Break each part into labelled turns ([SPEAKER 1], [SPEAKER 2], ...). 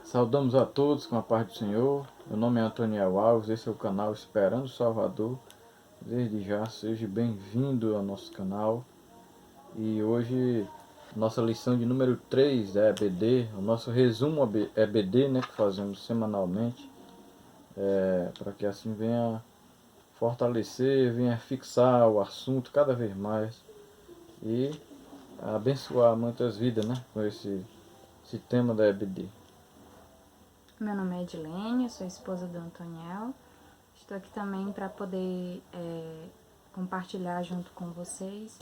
[SPEAKER 1] Saudamos a todos com a paz do Senhor. Meu nome é Antoniel Alves, esse é o canal Esperando Salvador. Desde já, seja bem-vindo ao nosso canal. E hoje, nossa lição de número 3 é EBD, o nosso resumo EBD, né, que fazemos semanalmente, para que assim venha fortalecer, venha fixar o assunto cada vez mais e abençoar muitas vidas, né, com esse tema da EBD.
[SPEAKER 2] Meu nome é Edilene, eu sou esposa do Antoniel. Estou aqui também para poder compartilhar junto com vocês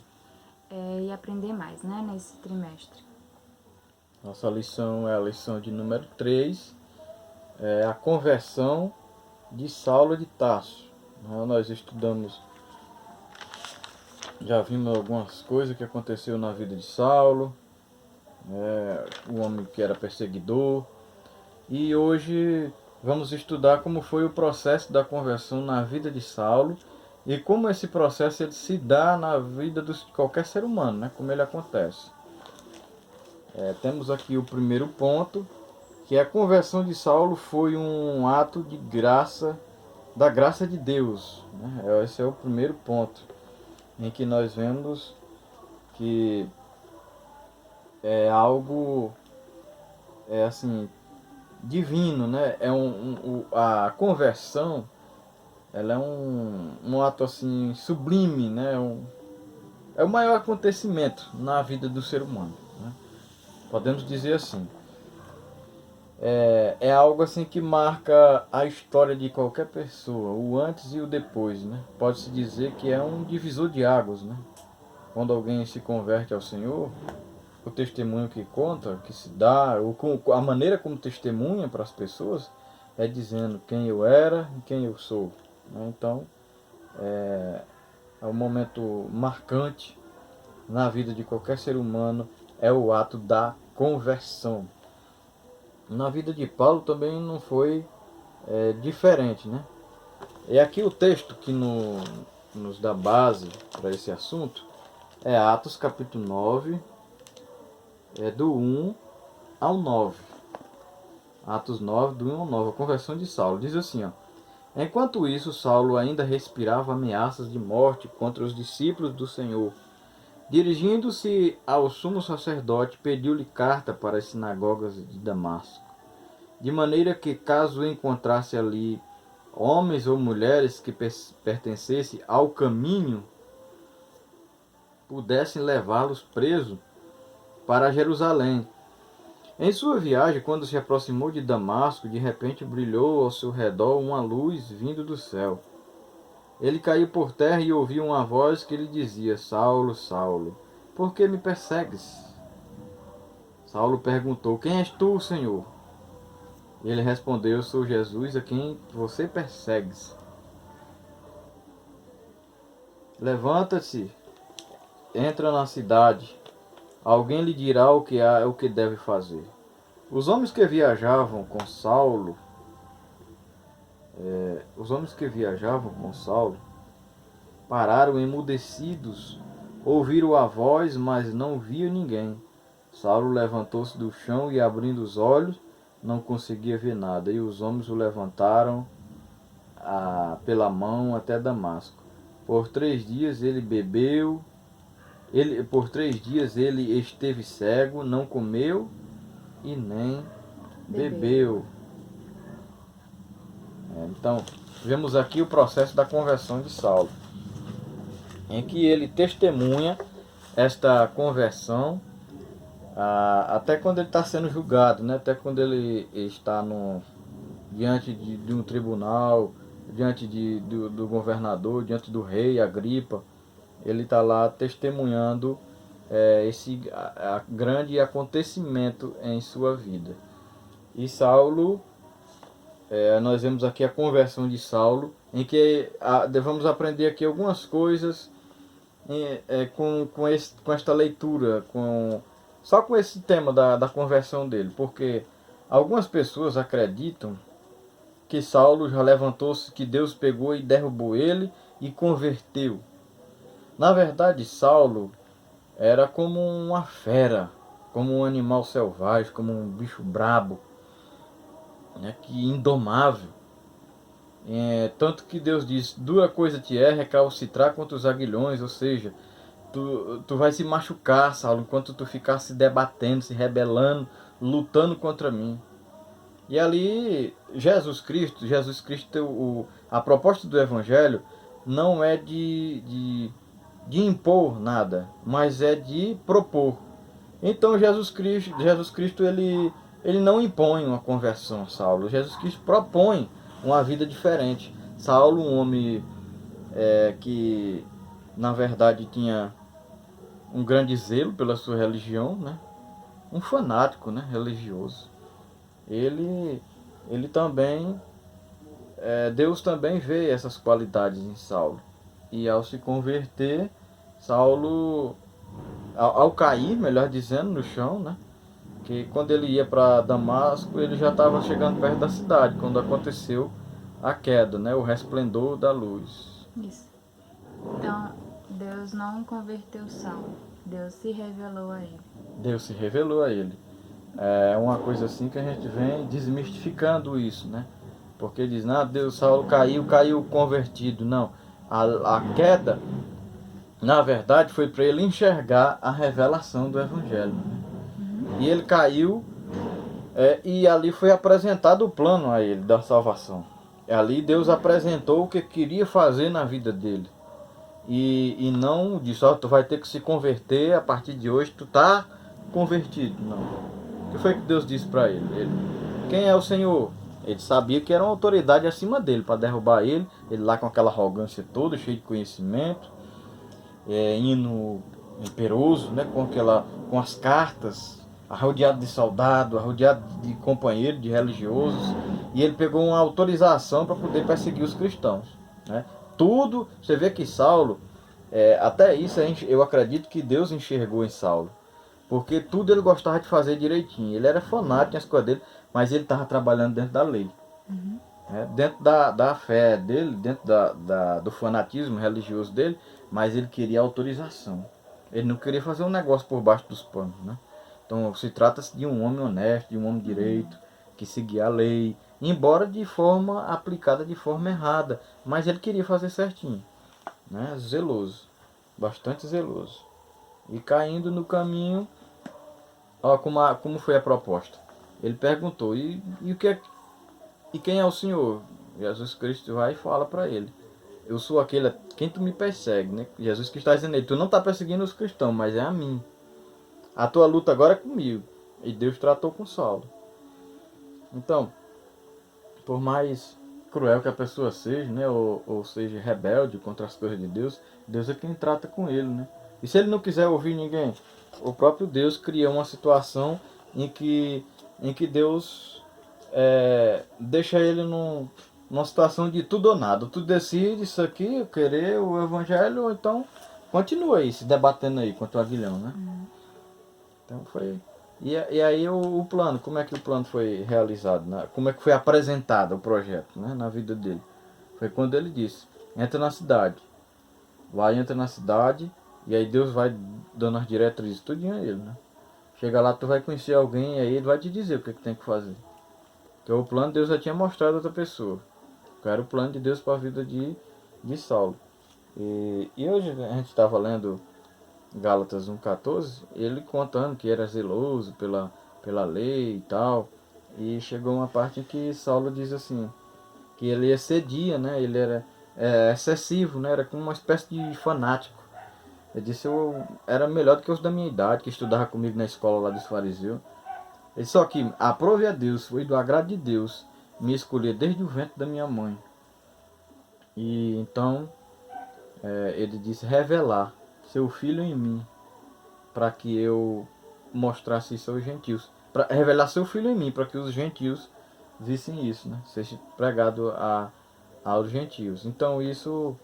[SPEAKER 2] e aprender mais, né, nesse trimestre.
[SPEAKER 1] Nossa lição é a lição de número 3, é a conversão de Saulo de Tarso. Nós estudamos, já vimos algumas coisas que aconteceu na vida de Saulo, o homem que era perseguidor, e hoje vamos estudar como foi o processo da conversão na vida de Saulo e como esse processo ele se dá na vida de qualquer ser humano, né? Como ele acontece. Temos aqui o primeiro ponto, que a conversão de Saulo foi um ato de graça, da graça de Deus, né? Esse é o primeiro ponto, em que nós vemos que é algo assim divino, né? A conversão, ela é um ato assim sublime, né? É o maior acontecimento na vida do ser humano, né? Podemos dizer assim. É algo assim que marca a história de qualquer pessoa, o antes e o depois, né? Pode-se dizer que é um divisor de águas, né? Quando alguém se converte ao Senhor, o testemunho que conta, que se dá, a maneira como testemunha para as pessoas, é dizendo quem eu era e quem eu sou, né? Então, é um momento marcante na vida de qualquer ser humano, é o ato da conversão. Na vida de Paulo também não foi diferente, né? E aqui o texto que nos dá base para esse assunto é Atos capítulo 9, do 1 ao 9. Atos 9, do 1 ao 9, a conversão de Saulo. Diz assim, ó: Enquanto isso, Saulo ainda respirava ameaças de morte contra os discípulos do Senhor. Dirigindo-se ao sumo sacerdote, pediu-lhe carta para as sinagogas de Damasco, de maneira que, caso encontrasse ali homens ou mulheres que pertencessem ao caminho, pudessem levá-los presos para Jerusalém. Em sua viagem, quando se aproximou de Damasco, de repente brilhou ao seu redor uma luz vindo do céu. Ele caiu por terra e ouviu uma voz que lhe dizia: Saulo, Saulo, por que me persegues? Saulo perguntou: Quem és tu, Senhor? Ele respondeu: Eu sou Jesus, a quem você persegues. Levanta-se, entra na cidade. Alguém lhe dirá o que deve fazer. Os homens que viajavam com Saulo, pararam emudecidos, ouviram a voz, mas não viam ninguém. Saulo levantou-se do chão e, abrindo os olhos, não conseguia ver nada. E os homens o levantaram pela mão até Damasco. Por 3 dias ele bebeu, por 3 dias ele esteve cego, não comeu e nem bebeu. Então, vemos aqui o processo da conversão de Saulo, em que ele testemunha esta conversão até quando ele está sendo julgado, né? Até quando ele está diante de um tribunal, diante do governador, diante do rei Agripa. Ele está lá testemunhando esse grande acontecimento em sua vida. E Saulo, nós vemos aqui a conversão de Saulo, em que devemos aprender aqui algumas coisas com esta leitura, só com esse tema da conversão dele, porque algumas pessoas acreditam que Saulo já levantou-se, que Deus pegou e derrubou ele e converteu. Na verdade, Saulo era como uma fera, como um animal selvagem, como um bicho brabo. né, que indomável. Tanto que Deus diz, dura coisa te é recalcitrar contra os aguilhões, ou seja, tu vai se machucar, Saulo, enquanto tu ficar se debatendo, se rebelando, lutando contra mim. E ali, Jesus Cristo, a proposta do Evangelho não é de impor nada, mas é de propor. Então Jesus Cristo ele não impõe uma conversão a Saulo. Jesus Cristo propõe uma vida diferente. Saulo, um homem que na verdade tinha um grande zelo pela sua religião, né? Um fanático, né? Religioso. Ele, ele também, Deus também vê essas qualidades em Saulo. E ao se converter, Saulo, ao cair, melhor dizendo, no chão, né? Que quando ele ia para Damasco, ele já estava chegando perto da cidade, quando aconteceu a queda, né? O resplendor da luz.
[SPEAKER 2] Isso. Então, Deus não converteu Saulo. Deus se revelou a ele.
[SPEAKER 1] Deus se revelou a ele. É uma coisa assim que a gente vem desmistificando isso, né? Porque diz, Deus, Saulo caiu convertido. Não, a queda, na verdade, foi para ele enxergar a revelação do Evangelho. E ele caiu, e ali foi apresentado o plano a ele da salvação. Ali Deus apresentou o que queria fazer na vida dele. E não disse, tu vai ter que se converter, a partir de hoje tu tá convertido. Não. O que foi que Deus disse para ele? Quem é o Senhor? Ele sabia que era uma autoridade acima dele para derrubar ele lá com aquela arrogância toda, cheio de conhecimento, indo imperoso, né, com as cartas, arrodeado de soldado, arrodeado de companheiros, de religiosos, e ele pegou uma autorização para poder perseguir os cristãos, né? Tudo, você vê que Saulo, até isso eu acredito que Deus enxergou em Saulo, porque tudo ele gostava de fazer direitinho. Ele era fanático nas coisas dele, mas ele estava trabalhando dentro da lei. Dentro da fé dele, dentro do fanatismo religioso dele, mas ele queria autorização. Ele não queria fazer um negócio por baixo dos panos, né? Então se trata-se de um homem honesto, de um homem direito, que seguia a lei, embora de forma aplicada de forma errada, mas ele queria fazer certinho, né? Zeloso, bastante zeloso. E caindo no caminho, ó, como foi a proposta. Ele perguntou, e quem é o Senhor? Jesus Cristo vai e fala para ele, eu sou aquele, quem tu me persegue, né? Jesus Cristo está dizendo a ele, tu não está perseguindo os cristãos, mas é a mim. A tua luta agora é comigo. E Deus tratou com Saulo. Então, por mais cruel que a pessoa seja, né, ou seja rebelde contra as coisas de Deus, Deus é quem trata com ele, né? E se ele não quiser ouvir ninguém, o próprio Deus cria uma situação em que Deus deixa ele numa situação de tudo ou nada. Tu decide isso aqui, querer o evangelho, ou então continua aí, se debatendo aí contra o aguilhão, né? Então foi... E aí o plano, como é que o plano foi realizado, né? Como é que foi apresentado o projeto, né, na vida dele? Foi quando ele disse, entra na cidade. Entra na cidade, e aí Deus vai dando as diretrizes tudinho a ele, né? Chega lá, tu vai conhecer alguém, e aí ele vai te dizer o que tem que fazer. Então o plano Deus já tinha mostrado a outra pessoa. Era o plano de Deus para a vida de Saulo. E hoje a gente estava lendo Gálatas 1,14, ele contando que era zeloso pela lei e tal. E chegou uma parte em que Saulo diz assim, que ele excedia, né? Ele era excessivo, né? Era como uma espécie de fanático. Ele disse, eu era melhor do que os da minha idade, que estudava comigo na escola lá dos fariseus. Ele só que aprove a Deus, foi do agrado de Deus me escolher desde o ventre da minha mãe. E então ele disse, revelar seu filho em mim, para que eu mostrasse isso aos gentios. Para revelar seu filho em mim, para que os gentios vissem isso, né? Seja pregado aos gentios. Então isso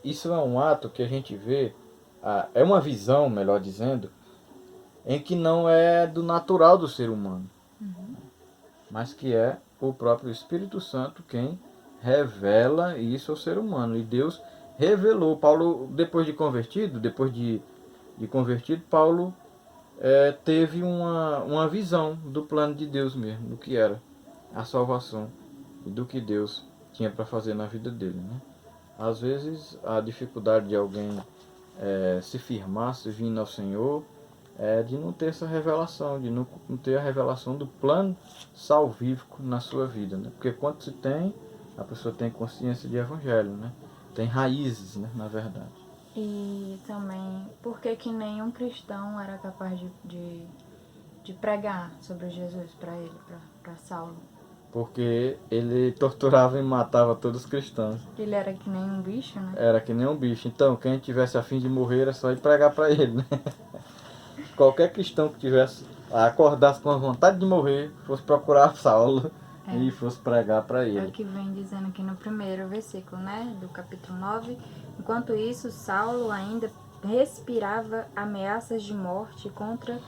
[SPEAKER 1] isso é um ato que a gente vê, é uma visão, melhor dizendo, em que não é do natural do ser humano, mas que é o próprio Espírito Santo quem revela isso ao ser humano. E Deus revelou. Paulo, depois de convertido, Paulo teve uma visão do plano de Deus mesmo, do que era. a salvação e do que Deus tinha para fazer na vida dele, né? Às vezes a dificuldade de alguém se firmar, servindo ao Senhor, é de não ter essa revelação, de não ter a revelação do plano salvífico na sua vida, né? Porque quando se tem, a pessoa tem consciência de evangelho, né? Tem raízes, né? Na verdade.
[SPEAKER 2] E também, por que que nenhum cristão era capaz de pregar sobre Jesus para ele, para Saulo?
[SPEAKER 1] Porque ele torturava e matava todos os cristãos.
[SPEAKER 2] Ele era que nem um bicho, né?
[SPEAKER 1] Era que nem um bicho. Então, quem tivesse a fim de morrer era só ir pregar para ele, né? Qualquer cristão que tivesse acordasse com a vontade de morrer, fosse procurar Saulo e fosse pregar para
[SPEAKER 2] É o
[SPEAKER 1] ele.
[SPEAKER 2] que vem dizendo aqui no primeiro versículo, né? Do capítulo 9. Enquanto isso, Saulo ainda respirava ameaças de morte contra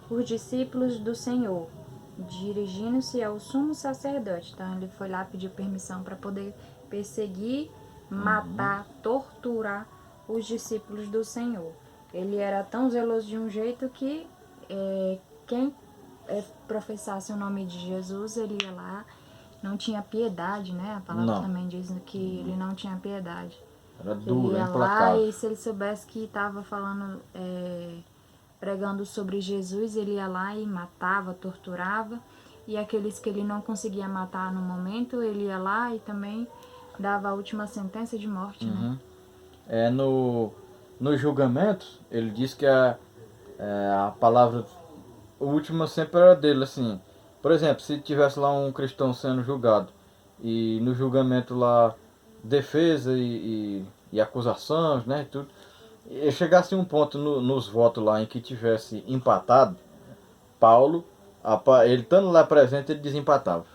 [SPEAKER 2] os discípulos do Senhor, dirigindo-se ao sumo sacerdote. Então ele foi lá pedir permissão para poder perseguir, matar, torturar os discípulos do Senhor. Ele era tão zeloso de um jeito que quem professasse o nome de Jesus, ele ia lá, não tinha piedade, né? A palavra
[SPEAKER 1] Não.
[SPEAKER 2] também diz que ele não tinha piedade.
[SPEAKER 1] Era
[SPEAKER 2] Ele
[SPEAKER 1] duro,
[SPEAKER 2] ia lá
[SPEAKER 1] implacável.
[SPEAKER 2] e se ele soubesse que estava falando, pregando sobre Jesus, ele ia lá e matava, torturava. E aqueles que ele não conseguia matar no momento, ele ia lá e também dava a última sentença de morte, né?
[SPEAKER 1] No julgamento, ele diz que a palavra última sempre era dele, assim. Por exemplo, se tivesse lá um cristão sendo julgado e no julgamento lá defesa e acusações, né, tudo, e chegasse um ponto nos votos lá em que tivesse empatado, Paulo, ele estando lá presente, ele desempatava.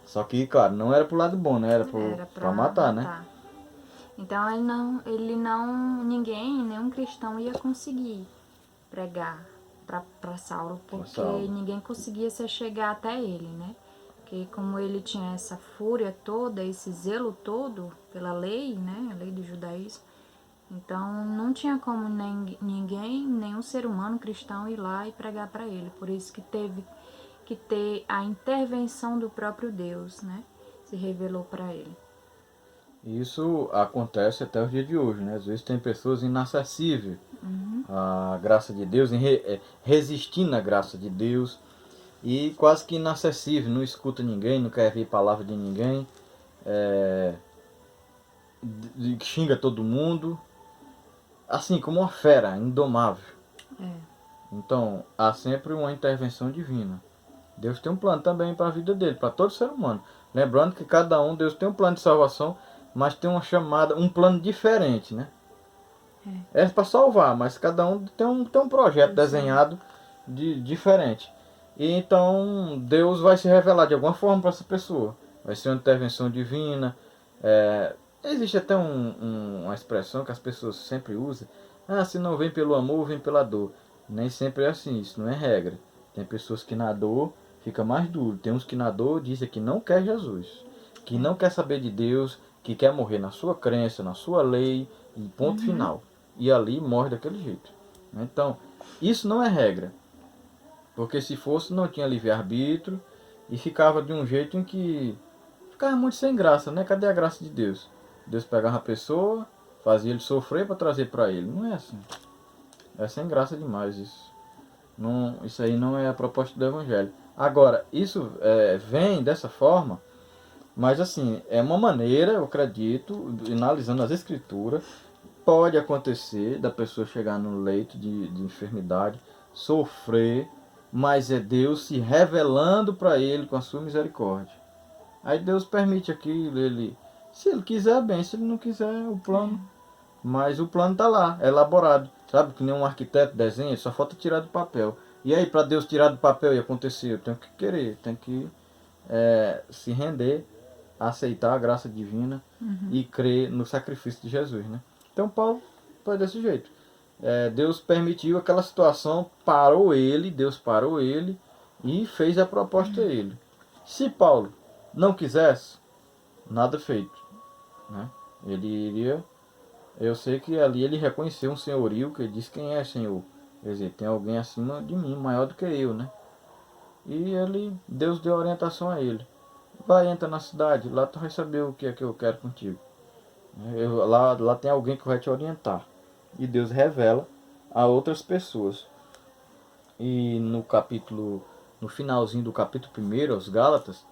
[SPEAKER 1] Só que, claro, não era pro lado bom, né? Era
[SPEAKER 2] Era
[SPEAKER 1] pra
[SPEAKER 2] pra
[SPEAKER 1] matar, né?
[SPEAKER 2] matar. Então ninguém, nenhum cristão ia conseguir pregar para Saulo, porque
[SPEAKER 1] Saulo.
[SPEAKER 2] ninguém conseguia se chegar até ele, né? Porque como ele tinha essa fúria toda, esse zelo todo pela lei, né? A lei do judaísmo, então não tinha como ninguém, nenhum ser humano cristão ir lá e pregar para ele. Por isso que teve que ter a intervenção do próprio Deus, né? Se revelou para ele.
[SPEAKER 1] Isso acontece até o dia de hoje, né? Às vezes tem pessoas inacessíveis à graça de Deus, resistindo à graça de Deus e quase que inacessível, não escuta ninguém, não quer ouvir palavra de ninguém, xinga todo mundo, assim como uma fera indomável. Então há sempre uma intervenção divina. Deus tem um plano também para a vida dele, para todo ser humano. Lembrando que cada um, Deus tem um plano de salvação, mas tem uma chamada, um plano diferente, né? É para salvar, mas cada um tem um projeto desenhado diferente. E então Deus vai se revelar de alguma forma para essa pessoa. Vai ser uma intervenção divina. Existe até uma expressão que as pessoas sempre usam. Ah, se não vem pelo amor, vem pela dor. Nem sempre é assim, isso não é regra. Tem pessoas que na dor fica mais duro. Tem uns que na dor dizem que não quer Jesus, que não quer saber de Deus, que quer morrer na sua crença, na sua lei, e ponto final. E ali morre daquele jeito. Então, isso não é regra. Porque se fosse, não tinha livre-arbítrio e ficava de um jeito em que ficava muito sem graça, né? Cadê a graça de Deus? Deus pegava a pessoa, fazia ele sofrer para trazer para ele. Não é assim. É sem graça demais isso. Não, isso aí não é a proposta do Evangelho. Agora, isso vem dessa forma, mas assim, é uma maneira, eu acredito, analisando as escrituras, pode acontecer da pessoa chegar no leito de enfermidade, sofrer, mas é Deus se revelando para ele com a sua misericórdia. Aí Deus permite aquilo, se ele quiser, bem, se ele não quiser, o plano. Mas o plano está lá, é elaborado. Sabe que nem um arquiteto desenha, só falta tirar do papel. E aí, para Deus tirar do papel e acontecer, eu tenho que querer, tenho que se render, aceitar a graça divina e crer no sacrifício de Jesus, né? Então Paulo foi desse jeito. Deus permitiu aquela situação, Deus parou ele e fez a proposta a ele. Se Paulo não quisesse, nada feito, né? Ele iria, eu sei que ali ele reconheceu um senhorio, que ele disse quem é senhor. Quer dizer, tem alguém acima de mim, maior do que eu, né? E Deus deu orientação a ele. Vai, entra na cidade, lá tu vai saber o que é que eu quero contigo. Lá tem alguém que vai te orientar. E Deus revela a outras pessoas. E no finalzinho do capítulo 1, aos Gálatas,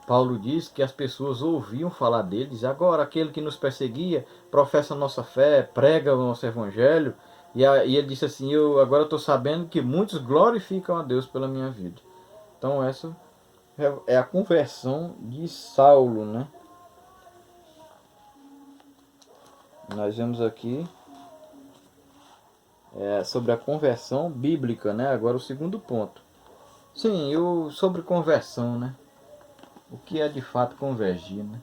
[SPEAKER 1] Paulo diz que as pessoas ouviam falar deles. Agora aquele que nos perseguia professa a nossa fé, prega o nosso evangelho. E ele disse assim, eu agora estou sabendo que muitos glorificam a Deus pela minha vida. Então essa é a conversão de Saulo, né? Nós vemos aqui sobre a conversão bíblica, né? Agora o segundo ponto. Sim, sobre conversão, né? O que é de fato convergir, né?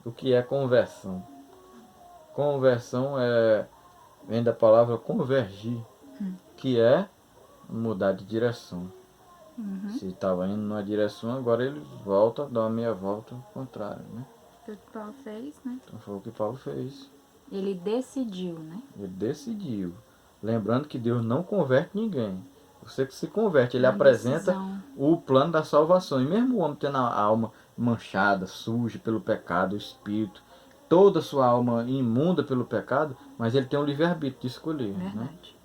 [SPEAKER 1] O que é conversão? Conversão vem da palavra convergir, que é mudar de direção. Se estava indo numa direção, agora ele volta, dá uma meia volta ao contrário, né?
[SPEAKER 2] Foi o que Paulo fez, né?
[SPEAKER 1] Então foi o que Paulo fez.
[SPEAKER 2] Ele decidiu, né?
[SPEAKER 1] Ele decidiu. Lembrando que Deus não converte ninguém. Você que se converte, ele
[SPEAKER 2] Uma
[SPEAKER 1] apresenta
[SPEAKER 2] decisão.
[SPEAKER 1] o plano da salvação. E mesmo o homem tendo a alma manchada, suja pelo pecado, o espírito, toda a sua alma imunda pelo pecado, mas ele tem um livre-arbítrio de escolher. Né?
[SPEAKER 2] Verdade.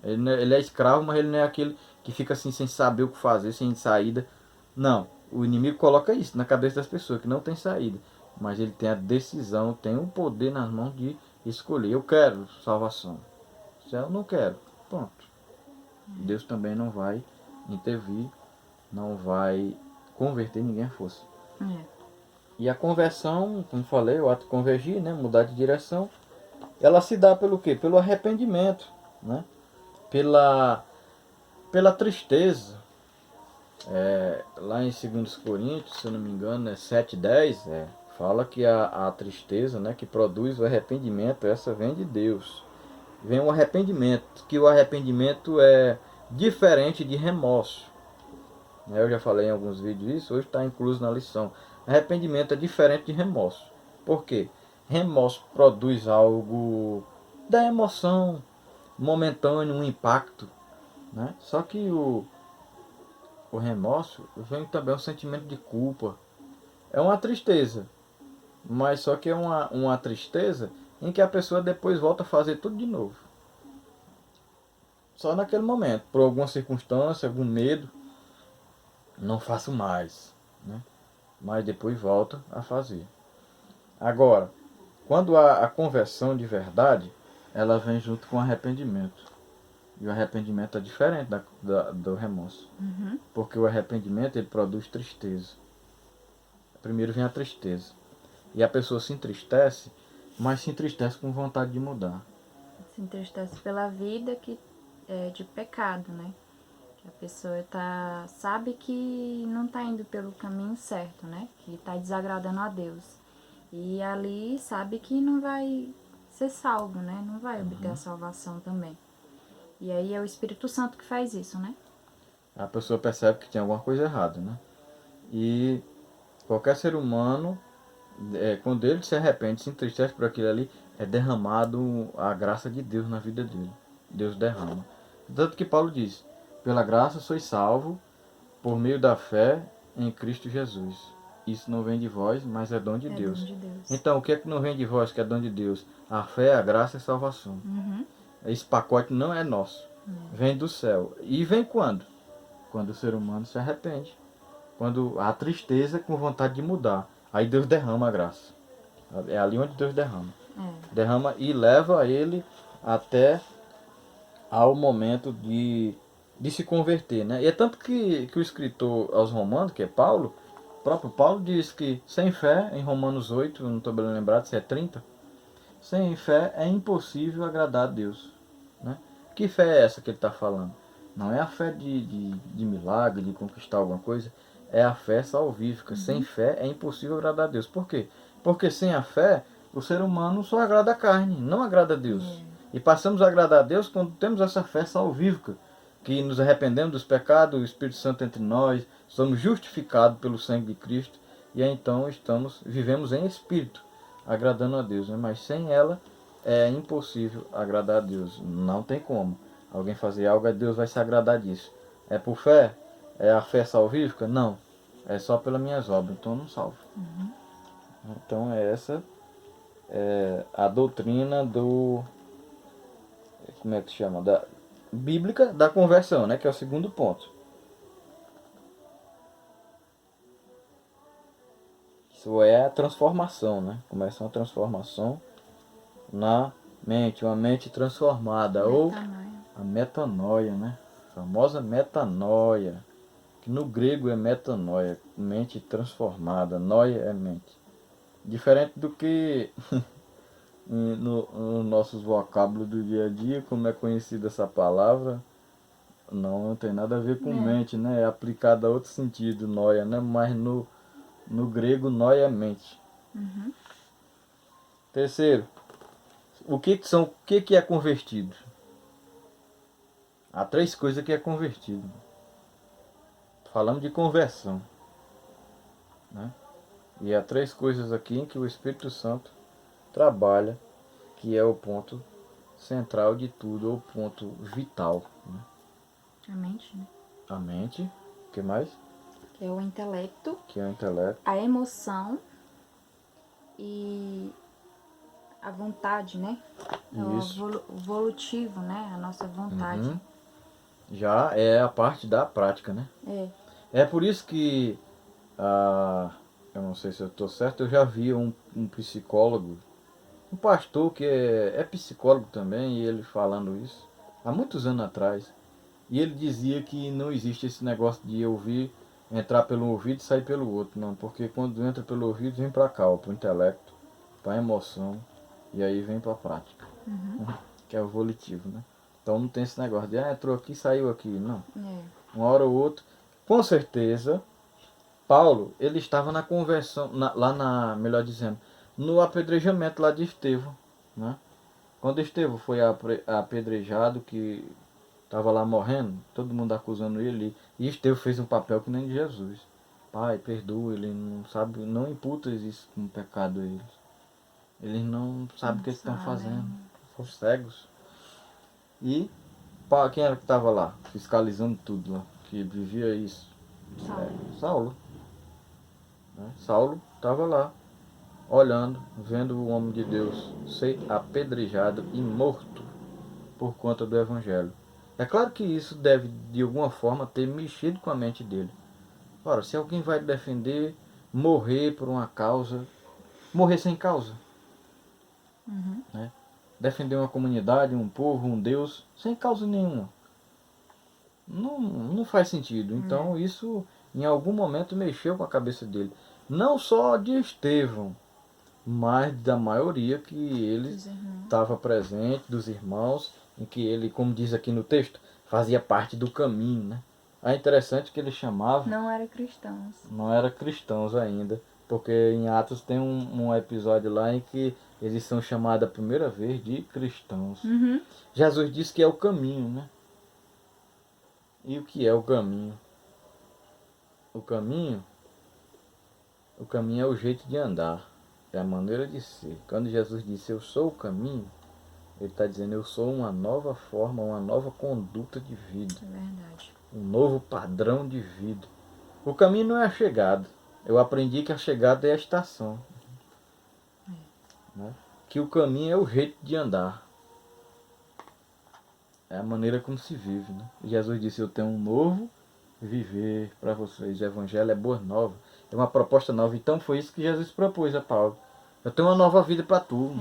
[SPEAKER 1] Ele é escravo, mas ele não é aquele que fica assim sem saber o que fazer, sem saída. Não, o inimigo coloca isso na cabeça das pessoas, que não tem saída. Mas ele tem a decisão, tem o poder nas mãos de escolher. Eu quero salvação. Se eu não quero, pronto. Deus também não vai intervir, não vai converter ninguém à força. E a conversão, como falei, o ato de convergir, né, mudar de direção, ela se dá pelo quê? Pelo arrependimento, né? Pela tristeza. Lá em 2 Coríntios, se eu não me engano, 7:10, fala que a tristeza, né, que produz o arrependimento, essa vem de Deus. Vem o arrependimento, que o arrependimento é diferente de remorso. Eu já falei em alguns vídeos isso, hoje está incluso na lição. Arrependimento é diferente de remorso. Por quê? Remorso produz algo da emoção, momentâneo, um impacto. Né? Só que o remorso vem também um sentimento de culpa. É uma tristeza, mas só que é uma tristeza em que a pessoa depois volta a fazer tudo de novo. Só naquele momento, por alguma circunstância, algum medo, não faço mais, né? Mas depois volta a fazer. Agora, quando há a conversão de verdade, ela vem junto com o arrependimento. E o arrependimento é diferente do remorso. Porque o arrependimento ele produz tristeza. Primeiro vem a tristeza. E a pessoa se entristece, mas se entristece com vontade de mudar.
[SPEAKER 2] Se entristece pela vida que é de pecado, né? Que a pessoa sabe que não está indo pelo caminho certo, né? Que está desagradando a Deus. E ali sabe que não vai ser salvo, né? Não vai obter a salvação também. E aí é o Espírito Santo que faz isso, né?
[SPEAKER 1] A pessoa percebe que tem alguma coisa errada, né? E qualquer ser humano, quando ele se arrepende, se entristece por aquilo ali, é derramado a graça de Deus na vida dele. Deus derrama. Tanto que Paulo diz, pela graça sois salvo, por meio da fé em Cristo Jesus. Isso não vem de vós, mas é dom de Deus.
[SPEAKER 2] Dom de Deus.
[SPEAKER 1] Então, o que é que não vem de vós, que é dom de Deus? A fé, a graça e a salvação. Esse pacote não é nosso. Vem do céu. E vem quando? Quando o ser humano se arrepende. Quando há tristeza com vontade de mudar. Aí Deus derrama a graça. É ali onde Deus derrama. Derrama e leva ele até ao momento de se converter. Né? E é tanto que o escritor aos Romanos, que é Paulo, o próprio Paulo diz que sem fé, em Romanos 8, não estou bem lembrado se é 30, sem fé é impossível agradar a Deus. Né? Que fé é essa que ele está falando? Não é a fé de milagre, de conquistar alguma coisa, é a fé salvífica. Sem fé é impossível agradar a Deus. Por quê? Porque sem a fé, o ser humano só agrada a carne, não agrada a Deus. E passamos a agradar a Deus quando temos essa fé salvífica, que nos arrependemos dos pecados, o Espírito Santo entre nós, somos justificados pelo sangue de Cristo, e aí então vivemos em espírito, agradando a Deus. Né? Mas sem ela é impossível agradar a Deus, não tem como. Alguém fazer algo, Deus vai se agradar disso. É por fé? é a fé salvífica? Não. É só pelas minhas obras, então eu não salvo. Então essa é a doutrina do... Como é que se chama? Da bíblica da conversão, né? Que é o segundo ponto. Isso é a transformação, né? Começa uma transformação na mente, uma mente transformada, ou
[SPEAKER 2] Metanoia.
[SPEAKER 1] a metanoia, né? A famosa metanoia, que no grego é metanoia, mente transformada, noia é mente. Diferente do que no nossos vocábulos do dia a dia, como é conhecida essa palavra, não tem nada a ver com mente, né? É aplicada a outro sentido, noia, né? Mas no grego, noia é mente. Terceiro, o que é convertido? Há três coisas que é convertido. Falamos de conversão, né? E há três coisas aqui em que o Espírito Santo trabalha, que é o ponto central de tudo, ou o ponto vital, né?
[SPEAKER 2] A mente, né?
[SPEAKER 1] A mente, o que mais?
[SPEAKER 2] Que é o intelecto,
[SPEAKER 1] Que é o intelecto.
[SPEAKER 2] a emoção e a vontade, né?
[SPEAKER 1] Isso.
[SPEAKER 2] O volutivo, né? A nossa vontade.
[SPEAKER 1] Uhum. Já é a parte da prática, né?
[SPEAKER 2] É.
[SPEAKER 1] É por isso que, eu não sei se eu estou certo, eu já vi um psicólogo, um pastor que é psicólogo também, e ele falando isso, há muitos anos atrás. E ele dizia que não existe esse negócio de ouvir, entrar pelo ouvido e sair pelo outro, não. Porque quando entra pelo ouvido, vem para cá, para o intelecto, para a emoção, e aí vem para a prática, que é o volitivo, né? Então não tem esse negócio de, entrou aqui, saiu aqui, não.
[SPEAKER 2] É.
[SPEAKER 1] Uma hora ou outra. Com certeza, Paulo, ele estava na conversão, melhor dizendo, no apedrejamento lá de Estevão, né? Quando Estevão foi apedrejado, que estava lá morrendo, todo mundo acusando ele, e Estevão fez um papel que nem de Jesus. Pai, perdoa, ele não sabe, não imputa isso como pecado a eles. Eles não sabem o que estão fazendo, são cegos. E quem era que estava lá, fiscalizando tudo lá, que vivia isso? Saulo. Né? Saulo estava lá, olhando, vendo o homem de Deus ser apedrejado e morto por conta do Evangelho. É claro que isso deve, de alguma forma, ter mexido com a mente dele. Ora, se alguém vai defender, morrer por uma causa, morrer sem causa, né? Defender uma comunidade, um povo, um Deus, sem causa nenhuma. Não faz sentido. Então isso, em algum momento, mexeu com a cabeça dele. Não só de Estevão, mas da maioria que ele estava presente, dos irmãos, em que ele, como diz aqui no texto, fazia parte do caminho, né? É interessante que ele chamava...
[SPEAKER 2] Não era cristãos.
[SPEAKER 1] Não era cristãos ainda, porque em Atos tem um episódio lá em que eles são chamados a primeira vez de cristãos. Jesus disse que é o caminho, né? E o que é o caminho? O caminho é o jeito de andar, é a maneira de ser. Quando Jesus disse eu sou o caminho, ele está dizendo eu sou uma nova forma, uma nova conduta de vida.
[SPEAKER 2] É verdade.
[SPEAKER 1] Um novo padrão de vida. O caminho não é a chegada. Eu aprendi que a chegada é a estação. Né? Que o caminho é o jeito de andar. É a maneira como se vive. Né? Jesus disse, eu tenho um novo viver para vocês. O evangelho é boa nova. É uma proposta nova. Então foi isso que Jesus propôs a Paulo. Eu tenho uma nova vida para tu.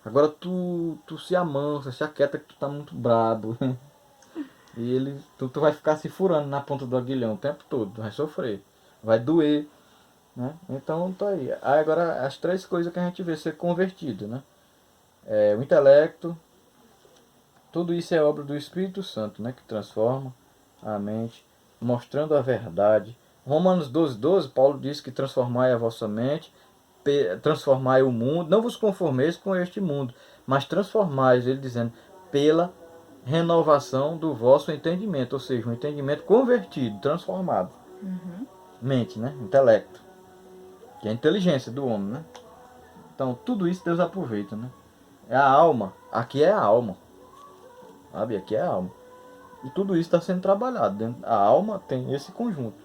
[SPEAKER 1] Agora tu se amansa, se aquieta que tu tá muito brabo. E tu vai ficar se furando na ponta do aguilhão o tempo todo. Tu vai sofrer. Vai doer. Né? Então tá aí. Agora as três coisas que a gente vê ser convertido. Né? O intelecto. Tudo isso é obra do Espírito Santo, né? Que transforma a mente, mostrando a verdade. Romanos 12:12, Paulo diz que transformai a vossa mente, transformai o mundo, não vos conformeis com este mundo, mas transformai, ele dizendo, pela renovação do vosso entendimento, ou seja, um entendimento convertido, transformado. Mente, né? Intelecto, que é a inteligência do homem, né? Então, tudo isso Deus aproveita, né? É a alma, aqui é a alma. Sabe? Aqui é a alma. E tudo isso está sendo trabalhado. A alma tem esse conjunto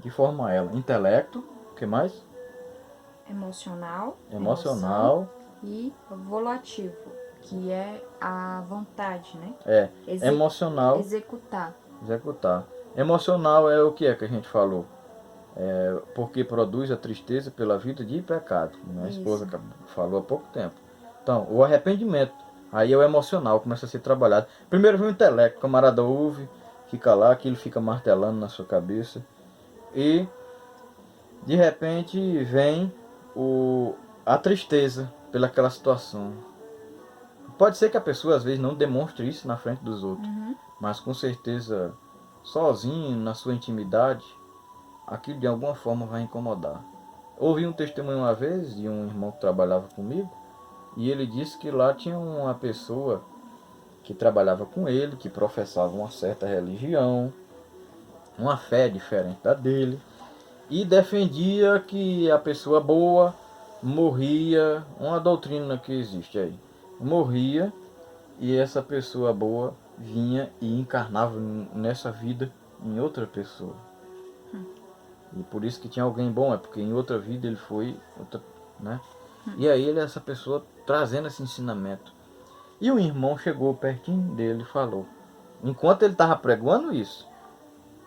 [SPEAKER 1] que forma ela. Intelecto, o que mais?
[SPEAKER 2] Emocional, emoção
[SPEAKER 1] Emocional.
[SPEAKER 2] e volativo, que é a vontade, né?
[SPEAKER 1] Emocional,
[SPEAKER 2] Executar.
[SPEAKER 1] executar. Emocional é o que é que a gente falou? Porque produz a tristeza pela vida de pecado. Minha esposa falou há pouco tempo. Então, o arrependimento. Aí é o emocional, começa a ser trabalhado. Primeiro vem o intelecto, o camarada ouve, fica lá, aquilo fica martelando na sua cabeça. E, de repente, vem a tristeza pelaquela situação. Pode ser que a pessoa, às vezes, não demonstre isso na frente dos outros. Mas, com certeza, sozinho, na sua intimidade, aquilo de alguma forma vai incomodar. Ouvi um testemunho uma vez de um irmão que trabalhava comigo, e ele disse que lá tinha uma pessoa que trabalhava com ele, que professava uma certa religião, uma fé diferente da dele, e defendia que a pessoa boa morria, uma doutrina que existe aí, morria, e essa pessoa boa vinha e encarnava nessa vida em outra pessoa. E por isso que tinha alguém bom, é porque em outra vida ele foi, né? E aí essa pessoa trazendo esse ensinamento. E o irmão chegou pertinho dele e falou, enquanto ele estava pregando isso,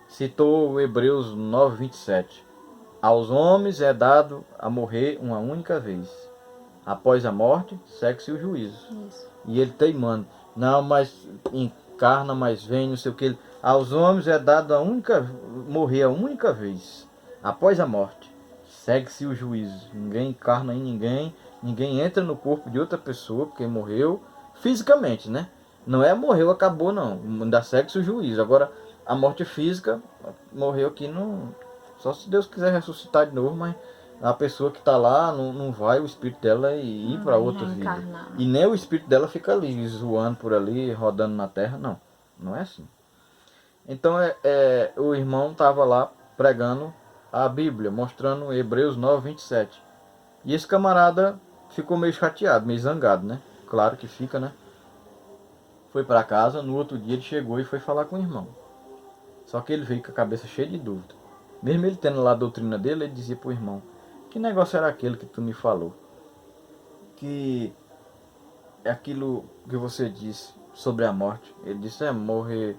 [SPEAKER 1] citou Hebreus 9:27. Aos homens é dado a morrer uma única vez. Após a morte, segue-se o juízo.
[SPEAKER 2] Isso.
[SPEAKER 1] E ele teimando, não, mas encarna, mas vem, não sei o que. Aos homens é dado morrer a única vez. Após a morte, segue-se o juízo. Ninguém encarna em ninguém, ninguém entra no corpo de outra pessoa, porque morreu fisicamente, né? Não é morreu, acabou, não. Ainda segue-se o juízo. Agora, a morte física, morreu aqui, não. Só se Deus quiser ressuscitar de novo, mas a pessoa que está lá não vai o espírito dela ir para outra vida. E nem o espírito dela fica ali, zoando por ali, rodando na terra, não. Não é assim. Então o irmão estava lá pregando a Bíblia, mostrando Hebreus 9:27. E esse camarada ficou meio chateado, meio zangado, né? Claro que fica, né? Foi para casa, no outro dia ele chegou e foi falar com o irmão. Só que ele veio com a cabeça cheia de dúvida. Mesmo ele tendo lá a doutrina dele, ele dizia para o irmão, que negócio era aquele que tu me falou? Que é aquilo que você disse sobre a morte. Ele disse, morrer,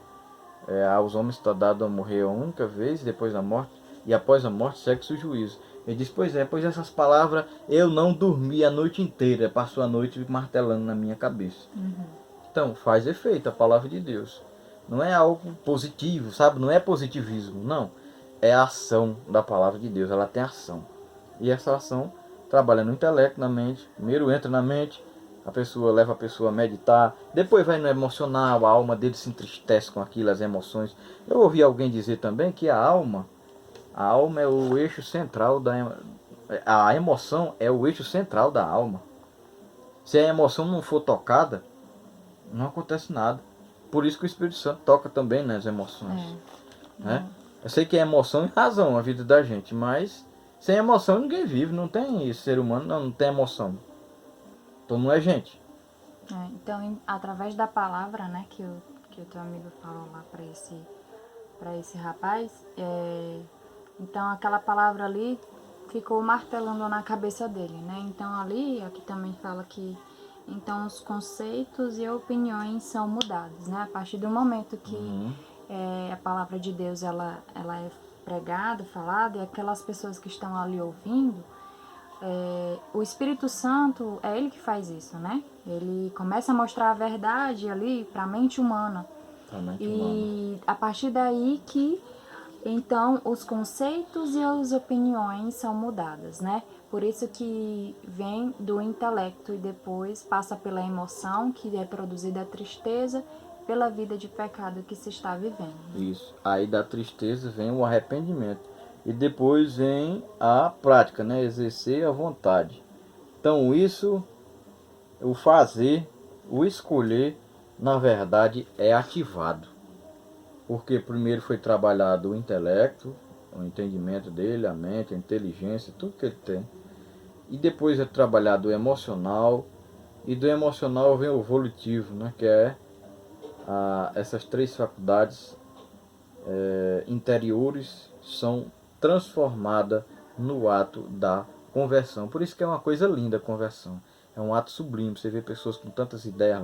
[SPEAKER 1] aos homens está dado a morrer a única vez, depois da morte, e após a morte segue-se o juízo. Ele disse, pois essas palavras eu não dormi a noite inteira, passou a noite martelando na minha cabeça. Então, faz efeito a palavra de Deus. Não é algo positivo, sabe? Não é positivismo, não. É a ação da palavra de Deus, ela tem ação. E essa ação trabalha no intelecto, na mente. Primeiro entra na mente, a pessoa leva a pessoa a meditar, depois vai no emocional, a alma dele se entristece com aquilo, as emoções. Eu ouvi alguém dizer também que a alma é o eixo central a emoção é o eixo central da alma. Se a emoção não for tocada, não acontece nada. Por isso que o Espírito Santo toca também nas emoções. Né? Eu sei que é emoção e razão a vida da gente, mas sem emoção ninguém vive, não tem ser humano, não tem emoção. Então não é gente.
[SPEAKER 2] Então, através da palavra, né, que o teu amigo falou lá para esse rapaz, então aquela palavra ali ficou martelando na cabeça dele, né? Então ali, aqui também fala que então os conceitos e opiniões são mudados, né? A partir do momento que a palavra de Deus ela é pregada, falada, e aquelas pessoas que estão ali ouvindo, o Espírito Santo é ele que faz isso, né? Ele começa a mostrar a verdade ali para a mente humana. A partir daí que então os conceitos e as opiniões são mudadas, né? Por isso que vem do intelecto e depois passa pela emoção, que é produzida a tristeza, pela vida de pecado que se está vivendo.
[SPEAKER 1] Isso. Aí da tristeza vem o arrependimento. E depois vem a prática, né? Exercer a vontade. Então isso, o fazer, o escolher, na verdade é ativado. Porque primeiro foi trabalhado o intelecto, o entendimento dele, a mente, a inteligência, tudo que ele tem. E depois é trabalhado o emocional. E do emocional vem o volitivo, né? Que é essas três faculdades interiores são transformadas no ato da conversão. Por isso que é uma coisa linda a conversão. É um ato sublime. Você vê pessoas com tantas ideias